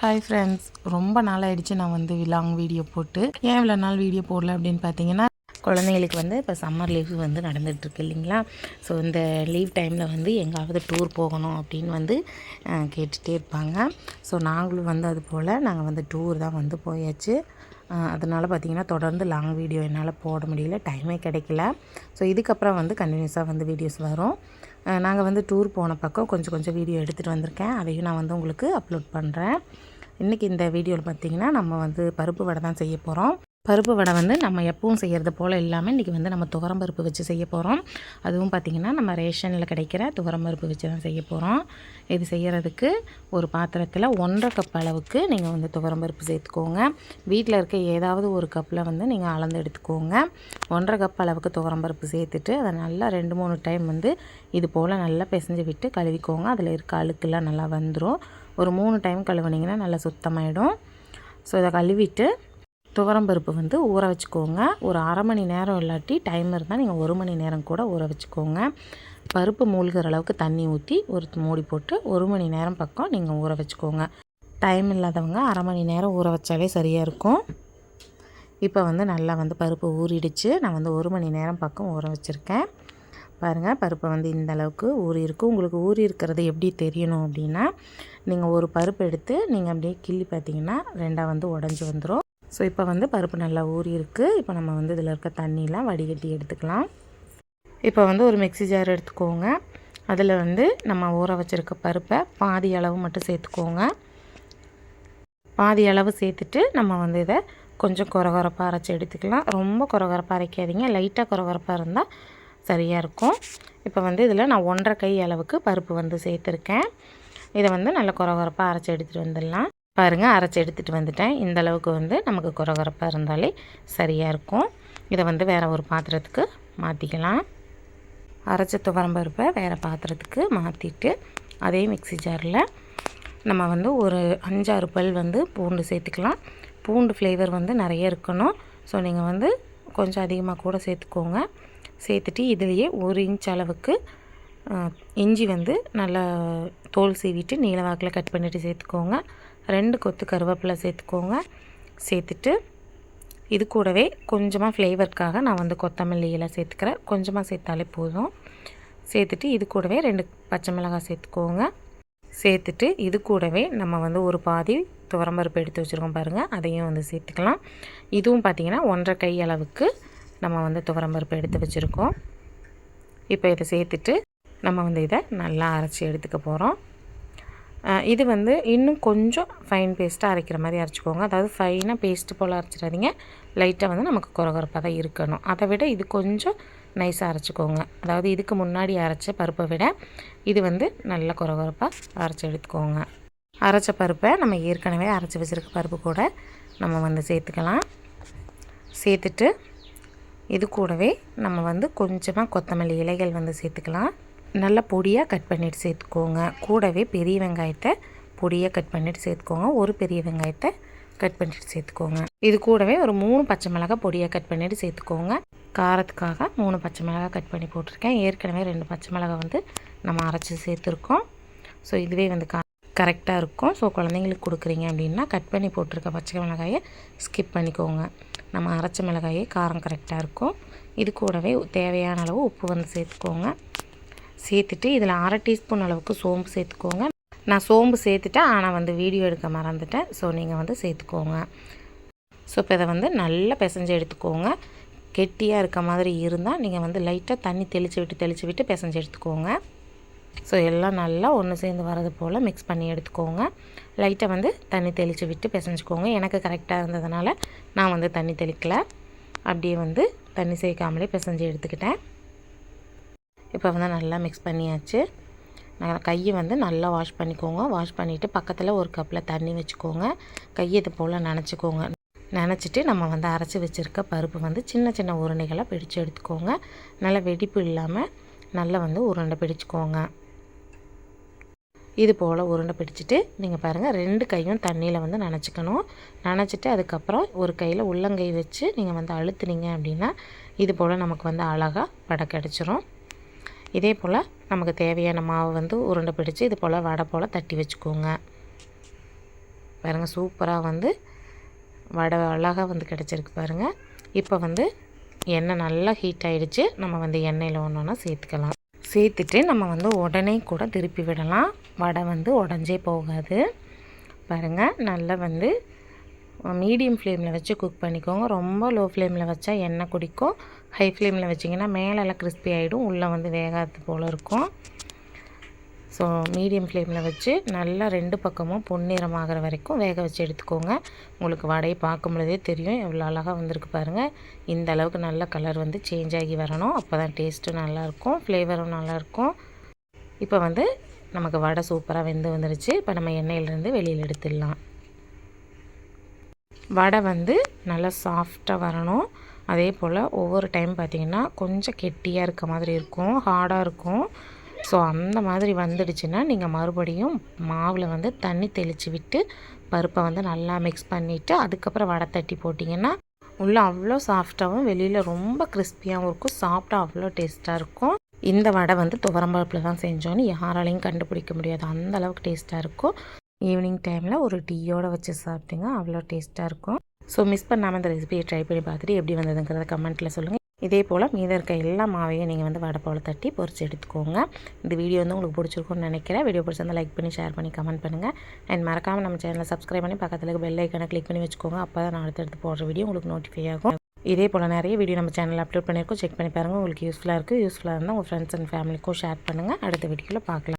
Hi friends, ரொம்ப நாள் ஆகிடுச்சு நான் வந்து லாங் வீடியோ போட்டு. ஏன் இவ்வளோ நாள் வீடியோ போடல அப்படின்னு பார்த்தீங்கன்னா, குழந்தைங்களுக்கு வந்து இப்போ சம்மர் லீவ் வந்து நடந்துகிட்ருக்கு இல்லைங்களா. ஸோ இந்த லீவ் டைமில் வந்து எங்காவது டூர் போகணும் அப்படின்னு வந்து கேட்டுகிட்டே இருப்பாங்க. ஸோ நாங்களும் வந்து அது போல் நாங்கள் வந்து டூர் தான் வந்து போயாச்சு. அதனால் பார்த்திங்கன்னா தொடர்ந்து லாங் வீடியோ என்னால் போட முடியல, டைமே கிடைக்கல. ஸோ இதுக்கப்புறம் வந்து கண்டினியூஸாக வந்து வீடியோஸ் வரும். நாங்கள் வந்து டூர் போன பக்கம் கொஞ்சம் வீடியோ எடுத்துகிட்டு வந்திருக்கேன். அதையும் நான் வந்து உங்களுக்கு அப்லோட் பண்ணுறேன். இன்றைக்கி இந்த வீடியோவில் பார்த்திங்கன்னா நம்ம வந்து பருப்பு வடை தான் செய்ய போகிறோம். பருப்பு வடை வந்து நம்ம எப்பவும் செய்கிறது போல் இல்லாமல் இன்றைக்கி வந்து நம்ம துவரம் பருப்பு வச்சு செய்ய போகிறோம். அதுவும் பார்த்திங்கன்னா நம்ம ரேஷனில் கிடைக்கிற துவரம் பருப்பு வச்சு தான் செய்ய போகிறோம். இது செய்கிறதுக்கு ஒரு பாத்திரத்தில் 1.5 கப் அளவுக்கு நீங்கள் வந்து துவரம் பருப்பு சேர்த்துக்கோங்க. வீட்டில் இருக்க ஏதாவது ஒரு கப்பில் வந்து நீங்கள் அளந்து எடுத்துக்கோங்க. 1.5 கப் அளவுக்கு துவரம் பருப்பு சேர்த்துட்டு அதை நல்லா 2-3 டைம் வந்து இது போல் நல்லா பிசைஞ்சு விட்டு கழுவிக்கோங்க. அதில் இருக்க அழுக்கெல்லாம் நல்லா வந்துடும். ஒரு 3 டைம் கழுவுனிங்கன்னா நல்லா சுத்தமாயிடும். ஸோ இதை கழுவிட்டு துவரம் பருப்பு வந்து ஊற வச்சுக்கோங்க. ஒரு அரை மணி நேரம் இல்லாட்டி டைம் இருந்தால் நீங்கள் 1 மணி நேரம் கூட ஊற வச்சுக்கோங்க. பருப்பு மூழ்கிற அளவுக்கு தண்ணி ஊற்றி ஒரு மூடி போட்டு 1 மணி நேரம் பக்கம் நீங்கள் ஊற வச்சுக்கோங்க. டைம் இல்லாதவங்க அரை மணி நேரம் ஊற வச்சாலே சரியாக இருக்கும். இப்போ வந்து நல்லா வந்து பருப்பு ஊறிடுச்சு. நான் வந்து 1 மணி நேரம் பக்கம் ஊற வச்சுருக்கேன். பாருங்கள், பருப்பை வந்து இந்த அளவுக்கு ஊறி இருக்கும். உங்களுக்கு ஊறி இருக்கிறது எப்படி தெரியணும் அப்படின்னா, நீங்கள் ஒரு பருப்பு எடுத்து நீங்கள் அப்படியே கிள்ளி பார்த்தீங்கன்னா 2 வந்து உடஞ்சி வந்துடும். ஸோ இப்போ வந்து பருப்பு நல்லா ஊறி இருக்குது. இப்போ நம்ம வந்து இதில் இருக்க தண்ணியெலாம் வடிகட்டி எடுத்துக்கலாம். இப்போ வந்து ஒரு மிக்ஸி ஜார் எடுத்துக்கோங்க. அதில் வந்து நம்ம ஊற வச்சுருக்க பருப்பை பாதி அளவு மட்டும் சேர்த்துக்கோங்க. பாதி அளவு சேர்த்துட்டு நம்ம வந்து இதை கொஞ்சம் கொரகொரப்பாக அரைச்சி எடுத்துக்கலாம். ரொம்ப கொரகொரப்பாக அரைக்காதீங்க, லைட்டாக கொரகொரப்பாக இருந்தால் சரியாக இருக்கும். இப்போ வந்து இதில் நான் 1.5 கை அளவுக்கு பருப்பு வந்து சேர்த்துருக்கேன். இதை வந்து நல்லா கொரகொரப்பாக அரைச்சி எடுத்துகிட்டு வந்துடலாம். பாருங்கள், அரைச்சி எடுத்துகிட்டு வந்துட்டேன். இந்த அளவுக்கு வந்து நமக்கு கொரகொரப்பாக இருந்தாலே சரியாக இருக்கும். இதை வந்து வேறு ஒரு பாத்திரத்துக்கு மாற்றிக்கலாம். அரைச்ச துவரம் பருப்பை வேறு பாத்திரத்துக்கு மாற்றிட்டு அதே மிக்ஸி ஜாரில் நம்ம வந்து ஒரு 5-6 பல் வந்து பூண்டு சேர்த்துக்கலாம். பூண்டு ஃப்ளேவர் வந்து நிறைய இருக்கணும். ஸோ நீங்கள் வந்து கொஞ்சம் அதிகமாக கூட சேர்த்துக்கோங்க. சேர்த்துட்டு இதுலேயே 1 இன்ச் அளவுக்கு இஞ்சி வந்து நல்லா தோல் சீவிட்டு நீல வாக்கில் கட் பண்ணிவிட்டு சேர்த்துக்கோங்க. 2 கொத்து கருவேப்பிலை சேர்த்துக்கோங்க. சேர்த்துட்டு இது கூடவே கொஞ்சமாக ஃப்ளேவருக்காக நான் வந்து கொத்தமல்லி இலை சேர்த்துக்கிறேன். கொஞ்சமாக சேர்த்தாலே போதும். சேர்த்துட்டு இது கூடவே 2 பச்சை மிளகாய் சேர்த்துக்கோங்க. சேர்த்துட்டு இது கூடவே நம்ம வந்து ஒரு பாதி துவரம்பருப்பு எடுத்து வச்சுருக்கோம் பாருங்கள், அதையும் வந்து சேர்த்துக்கலாம். இதுவும் பார்த்திங்கன்னா 1.5 கை அளவுக்கு நம்ம வந்து துவரம்பருப்பு எடுத்து வச்சுருக்கோம். இப்போ இதை சேர்த்துட்டு நம்ம வந்து இதை நல்லா அரைச்சி எடுத்துக்க போகிறோம். இது வந்து இன்னும் கொஞ்சம் ஃபைன் பேஸ்ட்டாக அரைக்கிற மாதிரி அரைச்சிக்கோங்க. அதாவது ஃபைனாக பேஸ்ட்டு போல் அரைச்சிடாதீங்க, லைட்டாக வந்து நமக்கு கொரகொரப்பாக தான் இருக்கணும். அதை விட இது கொஞ்சம் நைஸாக அரைச்சிக்கோங்க. அதாவது இதுக்கு முன்னாடி அரைச்ச பருப்பை விட இது வந்து நல்ல கொரகொரப்பாக அரைச்சி எடுத்துக்கோங்க. அரைச்ச பருப்பை நம்ம ஏற்கனவே அரைச்சி வச்சுருக்க பருப்பு கூட நம்ம வந்து சேர்த்துக்கலாம். சேர்த்துட்டு இது கூடவே நம்ம வந்து கொஞ்சமாக கொத்தமல்லி இலைகள் வந்து சேர்த்துக்கலாம். நல்லா பொடியாக கட் பண்ணிவிட்டு சேர்த்துக்கோங்க. கூடவே பெரிய வெங்காயத்தை பொடியாக கட் பண்ணிவிட்டு சேர்த்துக்கோங்க. ஒரு பெரிய வெங்காயத்தை கட் பண்ணிவிட்டு சேர்த்துக்கோங்க. இது கூடவே ஒரு 3 பச்சை மிளகாய் பொடியாக கட் பண்ணிவிட்டு சேர்த்துக்கோங்க. காரத்துக்காக 3 பச்சை மிளகாய் கட் பண்ணி போட்டிருக்கேன். ஏற்கனவே 2 பச்சை மிளகாய் வந்து நம்ம அரைச்சி சேர்த்துருக்கோம். ஸோ இதுவே வந்து கரெக்டாக இருக்கும். ஸோ குழந்தைங்களுக்கு கொடுக்குறீங்க அப்படின்னா கட் பண்ணி போட்டிருக்க பச்சை மிளகாயை ஸ்கிப் பண்ணிக்கோங்க. நம்ம அரைச்ச மிளகாயே காரம் கரெக்டாக இருக்கும். இது கூடவே தேவையான அளவு உப்பு வந்து சேர்த்துக்கோங்க. சேர்த்துட்டு இதில் 1/2 டீஸ்பூன் அளவுக்கு சோம்பு சேர்த்துக்கோங்க. நான் சோம்பு சேர்த்துட்டேன், ஆனால் வந்து வீடியோ எடுக்க மறந்துட்டேன். ஸோ நீங்கள் வந்து சேர்த்துக்கோங்க. ஸோ இப்போ இதை வந்து நல்லா பிசைஞ்சு எடுத்துக்கோங்க. கெட்டியாக இருக்க மாதிரி இருந்தால் நீங்கள் வந்து லைட்டாக தண்ணி தெளித்து விட்டு பிசைஞ்சு எடுத்துக்கோங்க. ஸோ எல்லாம் நல்லா ஒன்று சேர்ந்து வரது போல் மிக்ஸ் பண்ணி எடுத்துக்கோங்க. லைட்டாக வந்து தண்ணி தெளித்து விட்டு பிசைஞ்சுக்கோங்க. எனக்கு கரெக்டாக இருந்ததுனால நான் வந்து தண்ணி தெளிக்கலை, அப்படியே வந்து தண்ணி சேர்க்காமலே பிசைஞ்சு எடுத்துக்கிட்டேன். இப்போ வந்து நல்லா மிக்ஸ் பண்ணியாச்சு. நான் கையை வந்து நல்லா வாஷ் பண்ணிக்கோங்க. வாஷ் பண்ணிவிட்டு பக்கத்தில் ஒரு கப்பில் தண்ணி வச்சுக்கோங்க. கையை இது போல் நனைச்சிக்கோங்க. நனைச்சிட்டு நம்ம வந்து அரைச்சி வச்சுருக்க பருப்பு வந்து சின்ன உருண்டைகளாக பிடிச்சி எடுத்துக்கோங்க. நல்லா வெடிப்பு இல்லாமல் நல்லா வந்து உருண்டை பிடிச்சிக்கோங்க. இது போல் உருண்டை பிடிச்சிட்டு நீங்கள் பாருங்கள், 2 கையும் தண்ணியில் வந்து நனைச்சிக்கணும். நனைச்சிட்டு அதுக்கப்புறம் ஒரு கையில் உள்ளங்கை வச்சு நீங்கள் வந்து அழுத்துனீங்க அப்படின்னா இது போல் நமக்கு வந்து அழகாக வடை கிடச்சிரும். இதே போல் நமக்கு தேவையான மாவு வந்து உருண்டை பிடிச்சி இது போல் வடை போல் தட்டி வச்சுக்கோங்க. பாருங்கள் சூப்பராக வந்து வடை அழகாக வந்து கிடச்சிருக்கு பாருங்கள். இப்போ வந்து எண்ணெய் நல்லா ஹீட் ஆகிடுச்சு. நம்ம வந்து எண்ணெயில் ஒன்றா சேர்த்துக்கலாம். சேர்த்துட்டு நம்ம வந்து உடனே கூட திருப்பி விடலாம். வடை வந்து உடஞ்சே போகாது. பாருங்கள் நல்லா வந்து மீடியம் ஃப்ளேமில் வச்சு குக் பண்ணிக்கோங்க. ரொம்ப லோ ஃப்ளேமில் வச்சா எண்ணெய் குடிக்கும். ஹை ஃப்ளேமில் வச்சிங்கன்னா மேலெல்லாம் கிறிஸ்பி ஆகிடும், உள்ளே வந்து வேகாது போல் இருக்கும். ஸோ மீடியம் ஃப்ளேமில் வச்சு நல்லா 2 பக்கமும் பொன்னிறமாகிற வரைக்கும் வேக வச்சு எடுத்துக்கோங்க. உங்களுக்கு வடையை பார்க்கும் பொழுதே தெரியும் எவ்வளோ அழகாக வந்திருக்கு பாருங்கள். இந்த அளவுக்கு நல்ல கலர் வந்து சேஞ்ச் ஆகி வரணும். அப்போ தான் டேஸ்ட்டும் நல்லாயிருக்கும், ஃப்ளேவரும் நல்லாயிருக்கும். இப்போ வந்து நமக்கு வடை சூப்பராக வெந்து வந்துடுச்சு. இப்போ நம்ம எண்ணெயிலேருந்து வெளியில் எடுத்துடலாம். வடை வந்து நல்லா சாஃப்டாக வரணும். அதே போல் ஒவ்வொரு டைம் பார்த்திங்கன்னா கொஞ்சம் கெட்டியாக இருக்க மாதிரி இருக்கும், ஹார்டாக இருக்கும். ஸோ அந்த மாதிரி வந்துடுச்சுன்னா நீங்கள் மறுபடியும் மாவில் வந்து தண்ணி தெளித்து விட்டு பருப்பை வந்து நல்லா மிக்ஸ் பண்ணிவிட்டு அதுக்கப்புறம் வடை தட்டி போட்டிங்கன்னா உள்ளே அவ்வளோ சாஃப்டாகவும் வெளியில் ரொம்ப கிறிஸ்பியாகவும் இருக்கும். சாப்பிட்டா அவ்வளோ டேஸ்ட்டாக இருக்கும். இந்த வடை வந்து துவரம்பருப்பில் தான் செஞ்சோன்னு யாராலையும் கண்டுபிடிக்க முடியாது, அந்த அளவுக்கு டேஸ்ட்டாக இருக்கும். ஈவினிங் டைமில் ஒரு டீயோடு வச்சு சாப்பிட்டீங்க அவ்வளோ டேஸ்ட்டாக இருக்கும். ஸோ மிஸ் பண்ணாமல் இந்த ரெசிபியை ட்ரை பண்ணி பார்த்துட்டு எப்படி வந்ததுங்கிறத கமெண்ட்டில் சொல்லுங்கள். இதே போல் மீதம் இருக்க எல்லா மாவையும் நீங்கள் வந்து வடை போல் தட்டி பொரிச்சு எடுத்துக்கோங்க. இந்த வீடியோ வந்து உங்களுக்கு பிடிச்சிருக்கும்னு நினைக்கிறேன். வீடியோ பிடிச்சிருந்தா லைக் பண்ணி ஷேர் பண்ணி கமெண்ட் பண்ணுங்கள். அண்ட் மறக்காமல் நம்ம சேனலை சப்ஸ்கிரைப் பண்ணி பக்கத்தில் பெல் ஐக்கானை கிளிக் பண்ணி வச்சுக்கோங்க. அப்போ தான் நான் அடுத்தடுத்து போடுற வீடியோ உங்களுக்கு நோட்டிஃபை ஆகும். இதே போல் நிறைய வீடியோ நம்ம சேனலில் அப்லோட் பண்ணியிருக்கோம், செக் பண்ணி பாருங்கள். உங்களுக்கு யூஸ்ஃபுல்லாக இருந்தால் உங்கள் ஃப்ரெண்ட்ஸ் அண்ட் ஃபேமிலிக்கும் ஷேர் பண்ணுங்கள். அடுத்த வீடியோவில் பார்க்கலாம்.